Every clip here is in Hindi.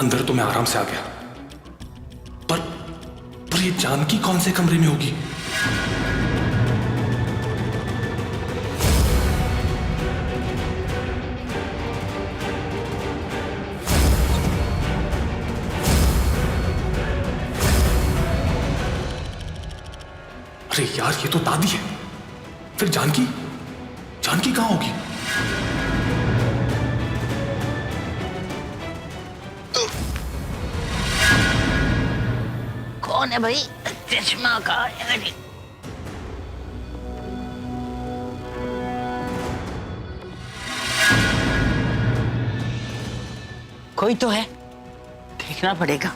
अंदर तो मैं आराम से आ गया, पर ये जानकी कौन से कमरे में होगी? अरे यार, ये तो दादी है। फिर जानकी कहां होगी? कौन है भाई? चश्मा का है। कोई तो है, देखना पड़ेगा।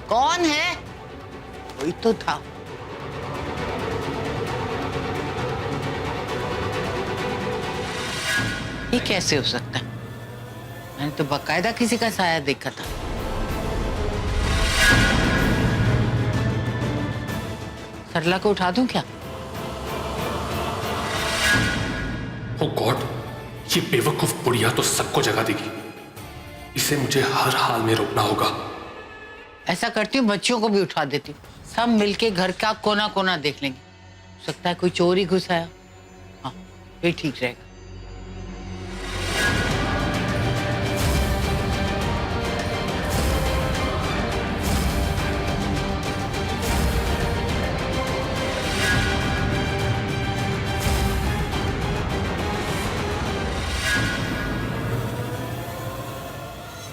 कौन है? कोई तो था। ये कैसे हो सकता है? मैंने तो बकायदा किसी का साया देखा था। सरला को उठा दूं क्या? ओ गॉड, ये बेवकूफ बुढ़िया तो सबको जगा देगी। इसे मुझे हर हाल में रोकना होगा। ऐसा करती हूँ, बच्चियों को भी उठा देती हूँ, सब मिलके घर का कोना कोना देख लेंगे। हो सकता है कोई चोर ही घुस आया। हाँ, ये ठीक रहेगा।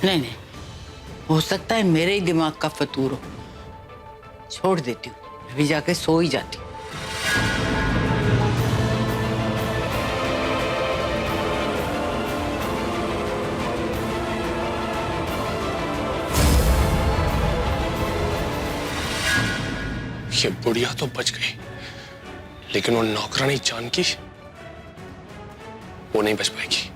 नहीं, हो सकता है मेरे ही दिमाग का फतूर हो। छोड़ देती हूँ, अभी जाके सो ही जाती हूँ। ये बुढ़िया तो बच गई, लेकिन वो नौकरानी जानकी, वो नहीं बच पाएगी।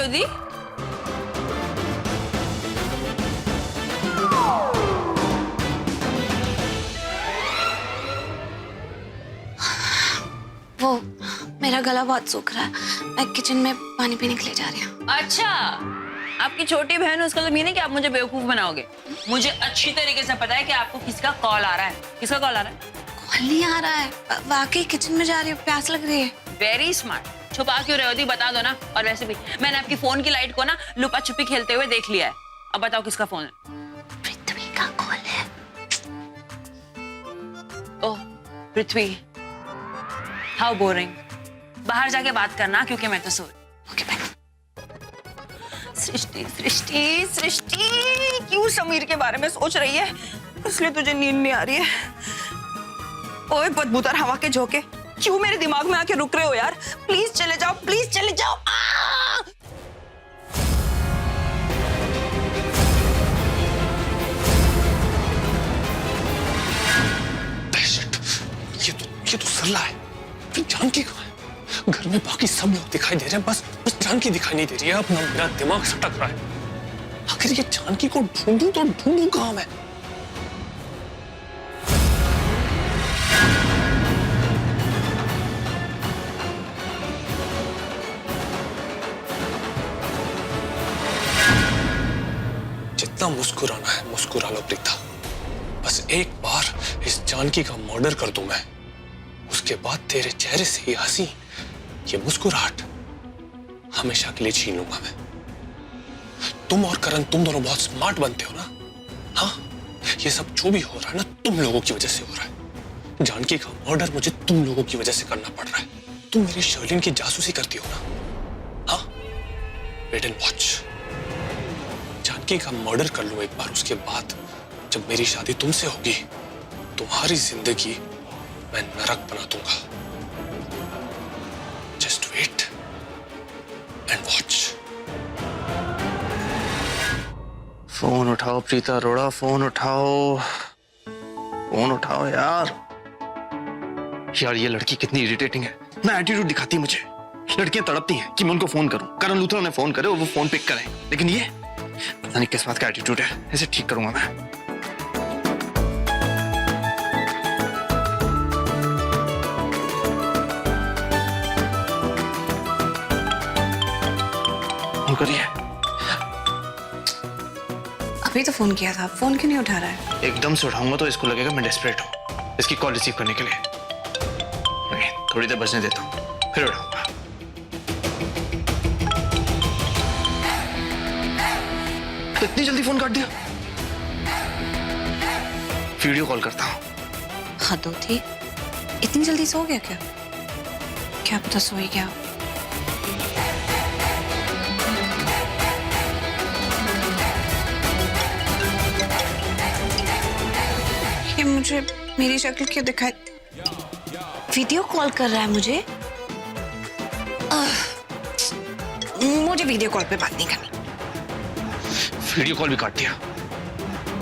दी? वो मेरा गला बहुत सूख रहा है, मैं किचन में पानी पीने के लिए जा रही हूँ। अच्छा, आपकी छोटी बहन है, उसका मतलब ये नहीं कि आप मुझे बेवकूफ बनाओगे। मुझे अच्छी तरीके से पता है कि आपको किसका कॉल आ रहा है। किसका कॉल आ रहा है? कॉल नहीं आ रहा है, वाकई किचन में जा रही हूँ, प्यास लग रही है। Very smart. छुपा क्यों रहे हो दी, बता दो ना। और वैसे भी मैंने आपकी फोन की लाइट को ना लुपा छुपी खेलते हुए देख लिया है। अब बताओ किसका फोन है? पृथ्वी का कॉल है। ओह पृथ्वी, हाउ बोरिंग। बाहर जाके बात करना, क्योंकि मैं तो सो रही। सृष्टि सृष्टि सृष्टि, क्यों समीर के बारे में सोच रही है? इसलिए तुझे नींद नहीं आ रही है? ओए बदबूदार हवा के झोंके, क्यों मेरे दिमाग में आके रुक रहे हो यार? प्लीज चले जाओ, प्लीज चले जाओ। ये तो सरला है। फिर जानकी कहाँ है? घर में बाकी सब लोग दिखाई दे रहे हैं, बस जानकी दिखाई नहीं दे रही है। अब ना मेरा दिमाग सटक रहा है। आखिर ये जानकी को ढूंढूं तो ढूंढूं कहाँ मैं? जितना मुस्कुराना है मुस्कुरा लो प्रीता। बस एक बार इस जानकी का मर्डर कर दूं मैं, उसके बाद तेरे चेहरे से ये हंसी, ये मुस्कुराहट हमेशा के लिए छीन लूंगा मैं। तुम और करण, तुम दोनों बहुत स्मार्ट बनते हो ना। हाँ, ये सब जो भी हो रहा है ना, तुम लोगों की वजह से हो रहा है। जानकी का मर्डर मुझे तुम लोगों की वजह से करना पड़ रहा है। तुम मेरी शर्लिन की जासूसी करती हो ना। हाँ, वेट एंड वॉच। जानकी का मर्डर कर लो एक बार, उसके बाद जब मेरी शादी तुमसे होगी, तुम्हारी जिंदगी मैं नरक बना दूंगा। Just wait and watch. Phone उठाओ प्रीता अरोड़ा, फोन उठाओ, फोन उठाओ यार। यार ये लड़की कितनी इरिटेटिंग है ना, एटीट्यूड दिखाती है मुझे। लड़कियां तड़पती हैं कि मैं उनको फोन करूं, करण लूथरा ने फोन करे और वो फोन पिक करें, लेकिन ये पता नहीं किस बात का एटीट्यूड है। इसे ठीक करूंगा मैं। फोन करिए। अभी तो फोन किया था, फोन क्यों नहीं उठा रहा है? एकदम से उठाऊंगा तो इसको लगेगा मैं डेस्परेट हूं इसकी कॉल रिसीव करने के लिए। नहीं, थोड़ी देर बजने देता हूं, फिर उठाऊंगा। तो इतनी जल्दी फोन काट दिया? वीडियो कॉल करता हूं। हद होती, इतनी जल्दी सो गया क्या? क्या पता सो ही गया। ये मुझे मेरी शक्ल क्यों दिखाई? वीडियो कॉल कर रहा है मुझे। मुझे वीडियो कॉल पे बात नहीं करनी। वीडियो कॉल भी काट दिया,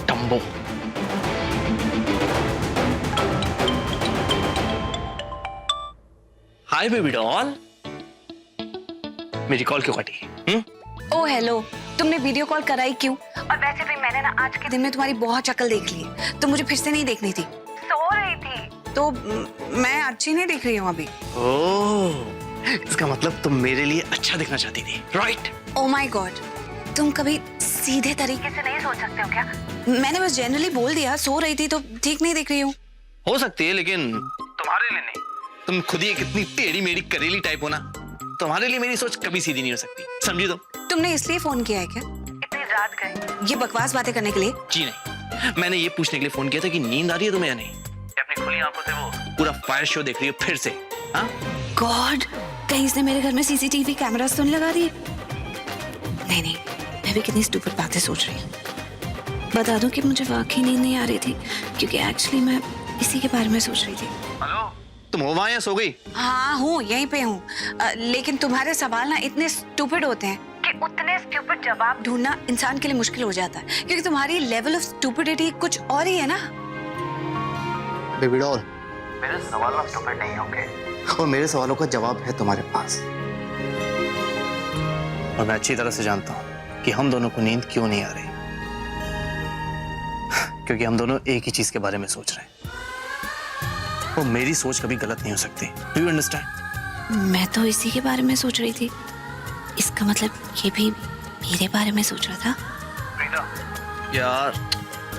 टम्बो। हाय बेबी डॉल, मेरी कॉल क्यों काटी? ओ हेलो, तुमने वीडियो कॉल कराई क्यों? और वैसे भी मैंने ना आज के दिन में तुम्हारी बहुत शक्ल देख ली है, तो मुझे फिर से नहीं देखनी थी। सो रही थी तो मैं अच्छी नहीं दिख रही हूँ अभी। ओह, इसका मतलब तुम मेरे लिए अच्छा दिखना चाहती थी, राइट? ओ माय गॉड, तुम कभी सीधे तरीके से नहीं सोच सकते हो क्या? मैंने बस जनरली बोल दिया, सो रही थी तो ठीक नहीं दिख रही हूँ। हो सकती है, लेकिन तुम्हारे लिए नहीं। तुम खुद ही एक इतनी टेढ़ी मेढ़ी करेली टाइप हो ना, तुम्हारे लिए मेरी सोच कभी सीधी नहीं हो सकती, समझी? तुमने इसलिए फोन किया है क्या इतनी रात गए ये बकवास बातें करने के लिए? जी नहीं, मैंने ये पूछने के लिए फोन किया था कि नींद आ रही है तुम्हें या नहीं। अपनी खुली आंखों से वो पूरा फायर शो देख रही हो फिर से? हाँ गॉड, कहीं इसने मेरे घर में सीसीटीवी कैमरास तो नहीं लगा दिए? नहीं नहीं, मैं भी कितनी स्टूपिड बातें सोच रही हूँ। बता दूं कि मुझे वाकई नींद नहीं आ रही थी, क्योंकि एक्चुअली मैं इसी के बारे में सोच रही थी। हेलो, तुम हो वहां या सो गई? हाँ हूँ, यहीं पे हूँ। लेकिन तुम्हारे सवाल ना इतने स्टूपिड होते हैं कि उतने स्टूपिड जवाब ढूंढना इंसान के लिए मुश्किल हो जाता है, क्योंकि तुम्हारी लेवल ऑफ स्टूपिडिटी कुछ और ही है ना। बेबी डॉल, मेरे सवाल आप स्टूपिड नहीं होंगे और मेरे सवालों का जवाब है तुम्हारे पास। और मैं अच्छी तरह से जानता हूं कि हम दोनों को नींद क्यों नहीं आ रही, क्योंकि हम दोनों एक ही चीज के बारे में सोच रहे हैं। और मेरी सोच कभी गलत नहीं हो सकती, डू यू अंडरस्टैंड? मैं तो इसी के बारे में सोच रही थी, इसका मतलब ये भी मेरे बारे में सोच रहा था। प्रीता, यार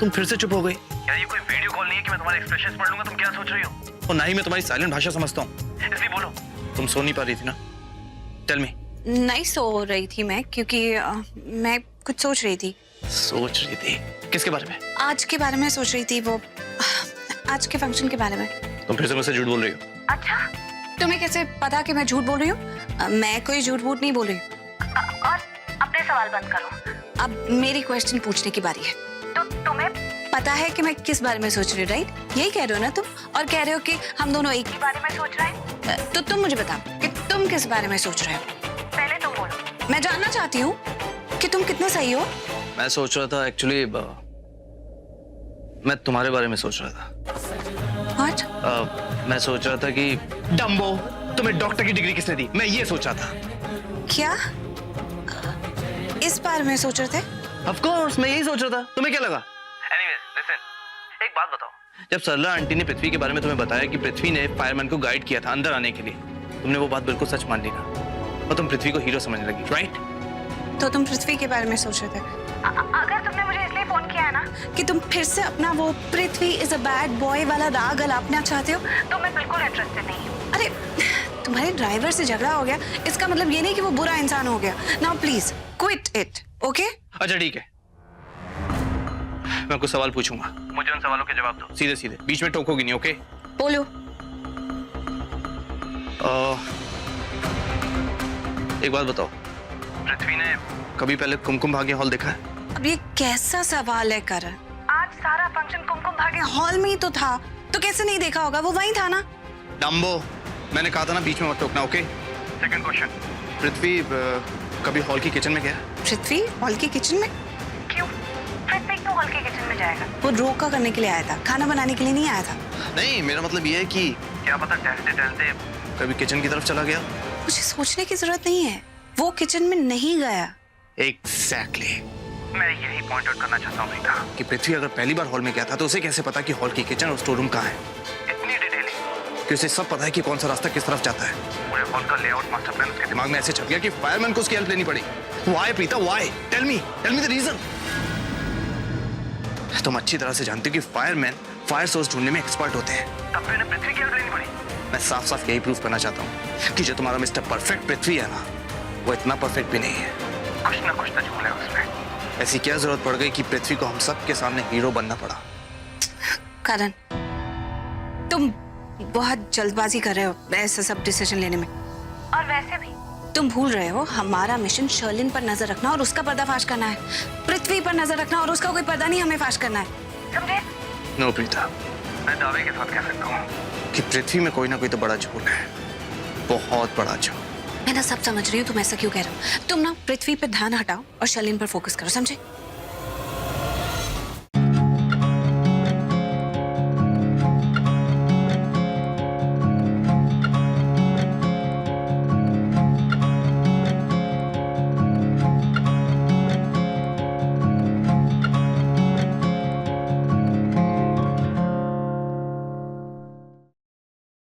तुम फिर से चुप हो गई। यार ये कोई वीडियो कॉल नहीं है कि मैं तुम्हारे एक्सप्रेशंस पढ़ लूंगा। तुम क्या सोच रही हो? और ना ही मैं तुम्हारी साइलेंट भाषा समझता हूँ, इसलिए बोलो। तुम सो नहीं पा रही थी ना? Tell me. नहीं सो रही थी मैं, क्योंकि मैं कुछ सोच रही थी। सोच रही थी? किसके बारे में? आज के बारे में सोच रही थी, वो आज के फंक्शन के बारे में। तुम फिर से मुझसे झूठ बोल रही हो? अच्छा, तुम्हें कैसे पता कि मैं झूठ बोल रही हूँ? मैं कोई झूठ बूठ नहीं बोल रही हूँ। और अपने सवाल बंद करो, अब मेरी क्वेश्चन पूछने की बारी है। तो तुम्हें पता है कि मैं किस बारे में सोच रही हूँ, राइट? यही कह रहे हो ना तुम? और कह रहे हो कि हम दोनों एक ही बारे में सोच रहे हैं। तो तुम मुझे बताओ कि तुम किस बारे में सोच रहे हो? पहले तुम बोलो, मैं जानना चाहती हूँ कि तुम कितने सही हो। मैं सोच रहा था एक्चुअली, मैं तुम्हारे बारे में सोच रहा था। What? मैं सोच रहा था कि डम्बो, तुम्हें डॉक्टर की डिग्री किसने दी, मैं ये सोच रहा था। क्या इस बारे में सोच रहे थे? Of course, मैं यही सोच रहा था। तुम्हें क्या लगा? Anyways, listen, एक बात बताओ। जब सरला आंटी ने पृथ्वी के बारे में तुम्हें बताया कि पृथ्वी ने फायरमैन को गाइड किया था अंदर आने के लिए, तुमने वो बात बिल्कुल सच मान ली ना, और तुम पृथ्वी को हीरो समझने लगी, राइट? तो तुम पृथ्वी के बारे में सोच रहे थे। अगर तुमने मुझे इसलिए फोन किया है ना कि तुम फिर से अपना वो पृथ्वी इज अ बैड बॉय वाला राग अलापना चाहते हो, तो मैं बिल्कुल इंटरेस्टेड नहीं हूँ। अरे तुम्हारे ड्राइवर से झगड़ा हो गया, इसका मतलब ये नहीं कि वो बुरा इंसान हो गया। Now please quit it, okay? अच्छा ठीक है, मैं कुछ सवाल पूछूंगा, मुझे उन सवालों के जवाब दो, सीधे सीधे, बीच में टोकोगी नहीं, ओके? बोलो। एक बात बताओ, पृथ्वी ने कभी पहले कुमकुम भाग्य हॉल देखा है? अब ये कैसा सवाल है करण? आज सारा फंक्शन कुमकुम भाग्य हॉल में ही तो था, तो कैसे नहीं देखा होगा? वो वहीं था ना। डम्बो, मैंने कहा था ना बीच में मत टोकना, ओके? सेकंड क्वेश्चन, पृथ्वी कभी हॉल की किचन में गया? पृथ्वी हॉल की किचन में? क्यों? पृथ्वी क्यों हॉल के किचन में जाएगा? वो रोका करने के लिए आया था, खाना बनाने के लिए नहीं आया था। नहीं, मेरा मतलब ये है कि क्या पता टहलते टहलते कभी किचन की तरफ चला गया। मुझे सोचने की जरूरत नहीं है, वो किचन में नहीं गया। एग्जैक्टली मैं यही पॉइंट आउट करना चाहता हूँ प्रीता कि पृथ्वी अगर पहली बार हॉल में गया था तो उसे कैसे पता कि हॉल की किचन और स्टोर रूम कहाँ है? इतनी डिटेलिंग कि उसे सब पता है कि कौन सा रास्ता किस तरफ जाता है। पूरे हॉल का लेआउट मास्टर प्लान उसके दिमाग में ऐसे छप गया कि फायरमैन को उसकी हेल्प लेनी पड़ी। Why Preeta, why? Tell me the reason. तुम अच्छी तरह से जानते हो कि फायरमैन फायर सोर्स ढूंढने में एक्सपर्ट होते हैं। तब तो इन्हें पृथ्वी की हेल्प लेनी पड़ी। मैं साफ साफ यही प्रूव करना चाहता हूँ कि जो तुम्हारा मिस्टर परफेक्ट पृथ्वी है ना, वो इतना परफेक्ट भी नहीं है। कुछ ना कुछ तो झूल है उसमें। ऐसी क्या जरूरत पड़ गई कि पृथ्वी को हम सब के सामने हीरो बनना पड़ा? करण, तुम बहुत जल्दबाजी कर रहे हो ऐसा सब डिसीजन लेने में। और वैसे भी तुम भूल रहे हो हमारा मिशन शर्लिन पर नजर रखना और उसका पर्दाफाश करना है। पृथ्वी पर नजर रखना और उसका कोई पर्दा नहीं हमें फाश करना है, समझे? नो प्रीता, मैं दावे के साथ कह सकता हूँ कि पृथ्वी में कोई ना कोई तो बड़ा झूल है, बहुत बड़ा झूल। मैं ना सब समझ रही हूँ तुम ऐसा क्यों कह रहे हो। तुम ना पृथ्वी पे ध्यान हटाओ और शर्लिन पर फोकस करो, समझे?